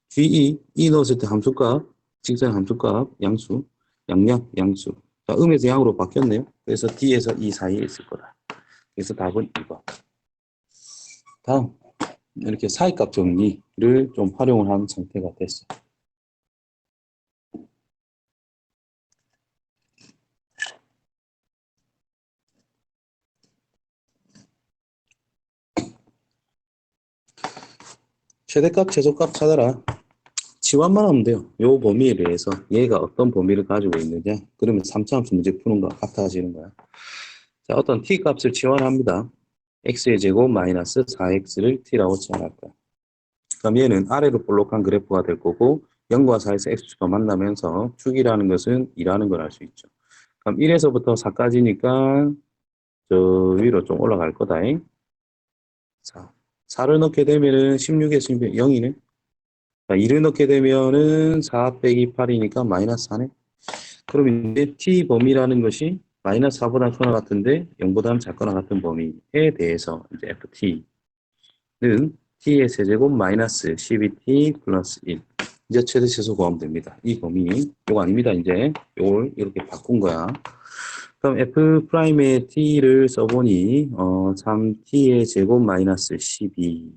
GE, E 넣었을 때 함수값, 직선 함수값, 양수, 양량, 양수. 자, 음에서 양으로 바뀌었네요. 그래서 D에서 E 사이에 있을 거다. 그래서 답은 2번. 다음, 이렇게 사이값 정리를 좀 활용을 한 상태가 됐어요. 최대값, 최소값 찾아라. 치환만 하면 돼요. 요 범위에 대해서 얘가 어떤 범위를 가지고 있느냐. 그러면 3차 함수 문제 푸는 거 같아지는 거야. 자, 어떤 t 값을 치환합니다. x의 제곱 마이너스 4x를 t라고 치환할 거야. 그럼 얘는 아래로 볼록한 그래프가 될 거고 0과 4에서 x축가 만나면서 축이라는 것은 2라는 걸 알 수 있죠. 그럼 1에서부터 4까지니까 저 위로 좀 올라갈 거다. 자, 4를 넣게 되면은 16에서 0이네. 자, 2를 넣게 되면은 4 빼기 8이니까 마이너스 4네. 그럼 이제 t 범위라는 것이 마이너스 4보다 크거나 같은데 0보다는 작거나 같은 범위에 대해서 이제 ft는 t의 세제곱 마이너스 12t 플러스 1. 이제 최대 최소 구하면 됩니다. 이 범위 이거 아닙니다. 이제 이걸 이렇게 바꾼 거야. 그럼 f'의 t를 써보니 3t의 제곱 마이너스 12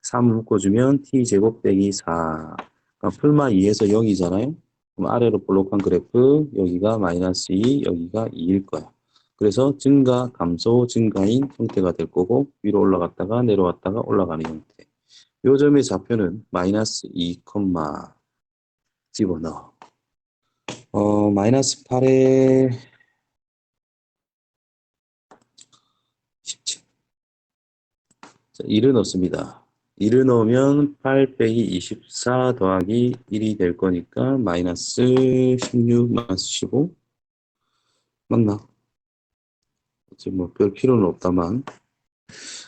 3 묶어주면 t제곱 빼기 4 그러니까 풀마 2에서 0이잖아요. 그럼 아래로 볼록한 그래프 여기가 마이너스 2 여기가 2일 거야. 그래서 증가 감소 증가인 형태가 될 거고 위로 올라갔다가 내려왔다가 올라가는 형태. 요 점의 좌표는 마이너스 2, 집어넣어. 마이너스 8에 17. 자, 1을 넣습니다. 1을 넣으면 8 빼기 24 더하기 1이 될 거니까 마이너스 16, 마이너스 15. 맞나? 지금 뭐 별 필요는 없다만.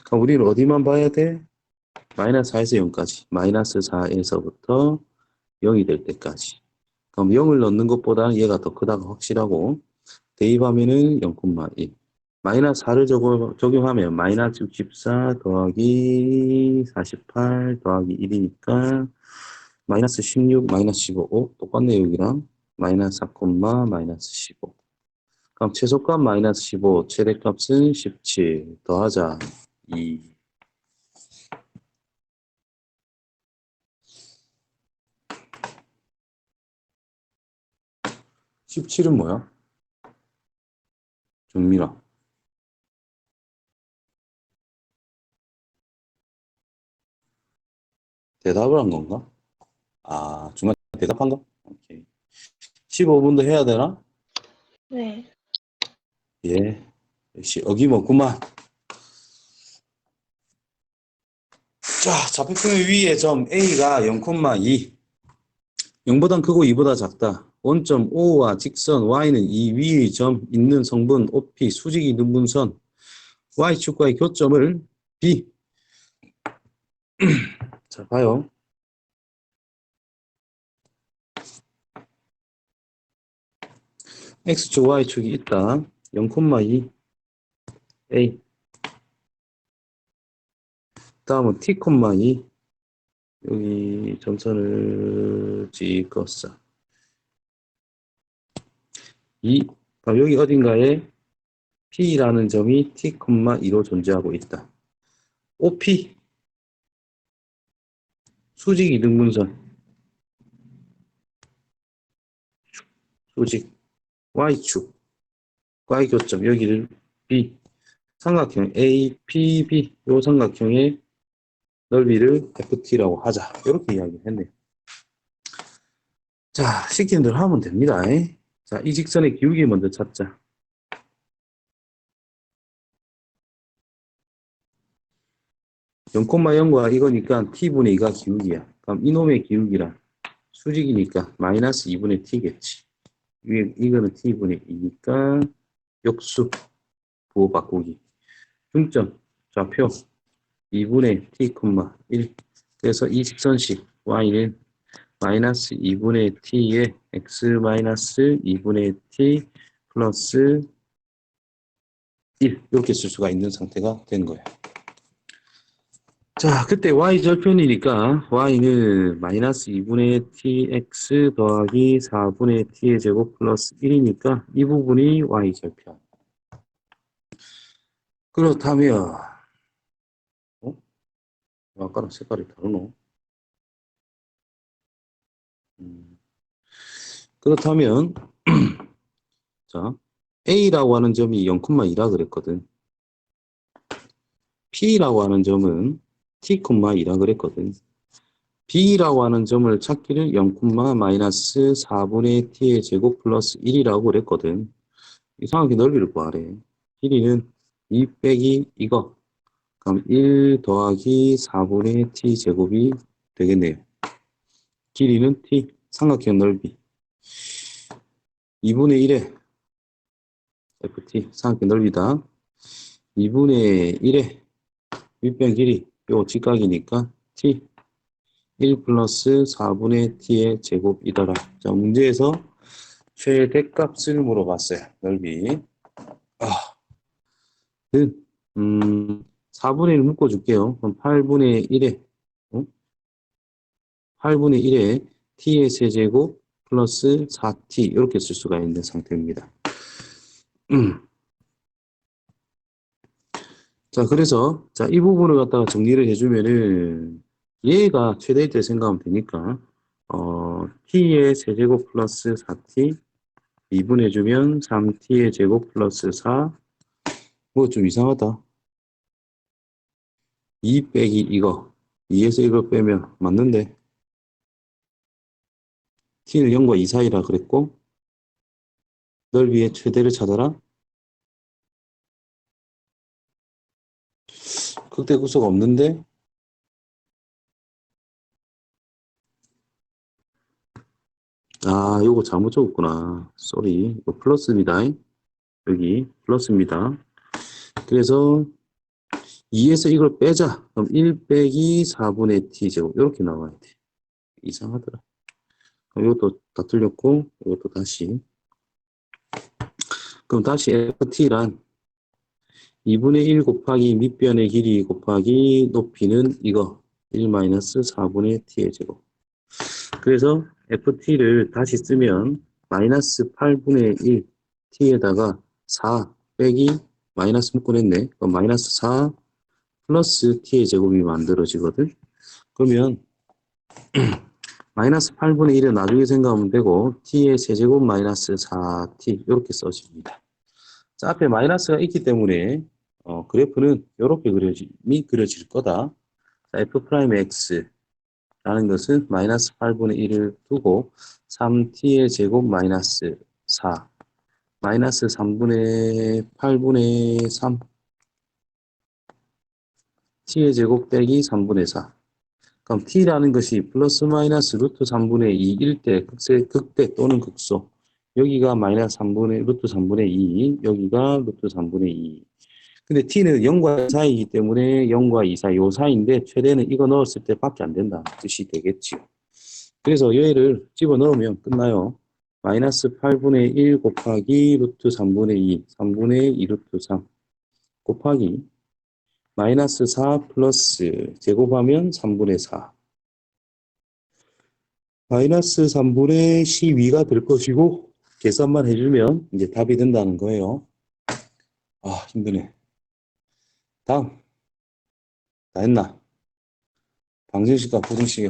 그럼 우리는 어디만 봐야 돼? 마이너스 4에서 0까지. 마이너스 4에서부터 0이 될 때까지. 그럼 0을 넣는 것보다 얘가 더 크다가 확실하고, 대입하면은 0,1. 마이너스 4를 적용하면 마이너스 64 더하기 48 더하기 1이니까 마이너스 16, 마이너스 15. 똑같네, 여기랑. 마이너스 4, 마이너스 15. 그럼 최소값 마이너스 15, 최대값은 17. 더하자. 2. 17은 뭐야? 정밀아. 대답을 한 건가? 아, 중간 대답한 거? 오케이. 15분도 해야 되나? 네. 예. 역시 어김없구만. 자, 좌표평의 위의 점 A가 0,2. 0보단 크고 2보다 작다. 원점 O와 직선 Y는 이 위의 점 있는 성분 OP 수직이 눈분선 Y축과의 교점을 B. 자, 봐요. X축, Y축이 있다. 0,2 A. 다음은 T,2 여기 점선을 찍었어. 2. 여기 어딘가에 P라는 점이 T,2로 존재하고 있다. OP 수직 이등분선 수직 Y축 Y교점 여기를 B 삼각형 APB 요 삼각형의 넓이를 FT라고 하자. 이렇게 이야기했네요. 자, 시키는 대로 하면 됩니다. 자, 이 직선의 기울기 먼저 찾자. (0, 0과 이거니까 t분의 2가 기울기야. 그럼 이놈의 기울기란 수직이니까 마이너스 2분의 t겠지. 이거는 t분의 2니까 역수 부호 바꾸기. 중점 좌표 2분의 t,1. 그래서 이 직선식 y는 마이너스 2분의 t에 x 마이너스 2분의 t 플러스 1 이렇게 쓸 수가 있는 상태가 된 거예요. 자, 그때 y 절편이니까 y는 마이너스 2분의 tx 더하기 4분의 t의 제곱 플러스 1이니까 이 부분이 y 절편. 그렇다면 아까랑 색깔이 다르노? 그렇다면 자, A라고 하는 점이 0,2라 그랬거든. P라고 하는 점은 T,2라 그랬거든. B라고 하는 점을 찾기를 0, 마이너스 4분의 T의 제곱 플러스 1이라고 그랬거든. 이상하게 넓이를 구하래. 길이는 2 빼기 이거. 그럼 1 더하기 4분의 T 제곱이 되겠네요. 길이는 T, 삼각형 넓이. 2분의 1에 FT, 삼각형 넓이다. 2분의 1에 윗변 길이, 요 직각이니까 T, 1 플러스 4분의 T의 제곱이더라. 자, 문제에서 최대값을 물어봤어요. 넓이. 아, 4분의 1 묶어줄게요. 그럼 8분의 1에, 8분의 1에 T의 세제곱 플러스 4T, 이렇게 쓸 수가 있는 상태입니다. 자, 그래서, 자, 이 부분을 갖다가 정리를 해주면은, 얘가 최대일 때 생각하면 되니까, t의 세제곱 플러스 4t, 2분해주면 3t의 제곱 플러스 4, 뭐 좀 이상하다. 2 빼기 이거, 2에서 이거 빼면 맞는데, t는 0과 2 사이라 그랬고 넓이의 최대를 찾아라. 극대극소가 없는데 요거 잘못 적었구나. 쏘리. 이거 플러스입니다. 여기 플러스입니다. 그래서 2에서 이걸 빼자. 그럼 1 빼기 4분의 t제곱 이렇게 나와야 돼. 이상하더라. 그럼 이것도 다 틀렸고 이것도 다시. 그럼 다시 ft란 2분의 1 곱하기 밑변의 길이 곱하기 높이는 이거 1-4분의 t의 제곱. 그래서 ft를 다시 쓰면 마이너스 8분의 1 t에다가 4 빼기 마이너스 묶어냈네. 그럼 마이너스 4 플러스 t의 제곱이 만들어지거든. 그러면 마이너스 8분의 1은 나중에 생각하면 되고 t의 세제곱 마이너스 4t 이렇게 써집니다. 자, 앞에 마이너스가 있기 때문에 그래프는 이렇게 그려질 거다. 자, f'x 라는 것은 마이너스 8분의 1을 두고 3t의 제곱 마이너스 4 마이너스 3분의 8분의 3 t의 제곱 빼기 3분의 4. 그럼 t라는 것이 플러스 마이너스 루트 3분의 2일 때 극대 또는 극소. 여기가 마이너스 3분의 루트 3분의 2, 여기가 루트 3분의 2. 근데 t는 0과 2 사이이기 때문에 0과 2 사이, 요 사이인데 최대는 이거 넣었을 때 밖에 안 된다 뜻이 되겠지요. 그래서 얘를 집어넣으면 끝나요. 마이너스 8분의 1 곱하기 루트 3분의 2, 3분의 2 루트 3 곱하기 마이너스 4 플러스 제곱하면 3분의 4. 마이너스 3분의 12가 될 것이고 계산만 해주면 이제 답이 된다는 거예요. 힘드네. 다음 다 했나? 방정식과 부등식의